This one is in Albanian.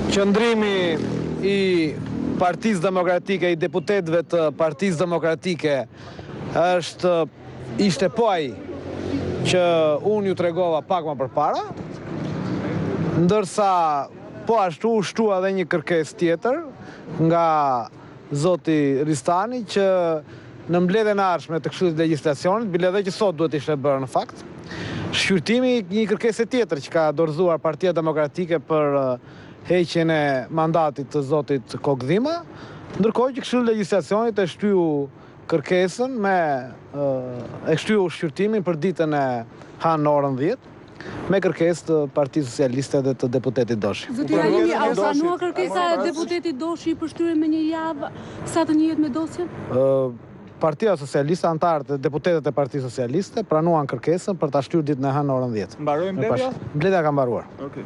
Qëndrimi i Partisë Demokratike, i deputetëve të Partisë Demokratike ishte po ai që unë ju tregova pak më përpara, ndërsa po ashtu shtua edhe një kërkesë tjetër nga zoti Ristani që në mbledhjen e ardhshme të Këshillit Legjislacionit, bile edhe që sot duhet ishte bërë në fakt, shqyrtimi një kërkese tjetër që ka dorëzuar Partia Demokratike për heqjen e mandatit të zotit Kokdhima, ndërkohë që Këshilli i Legjislacionit e shtyu kërkesën e shtyu shqyrtimin për ditën e hanë në orën 10, me kërkesë të Partisë Socialiste dhe të deputetit Doshi. Zoti Rajimi, a u pranua kërkesa e deputetit Doshi për shtyrjen me një javë sa të njëjtë me dosjen? Partia Socialiste, antarët e deputetet e Partisë Socialiste pranuan kërkesën për ta shtyrë ditën e hanë në orën 10. Mbaroi mbledhja? Mbledhja ka mbaruar. Okej.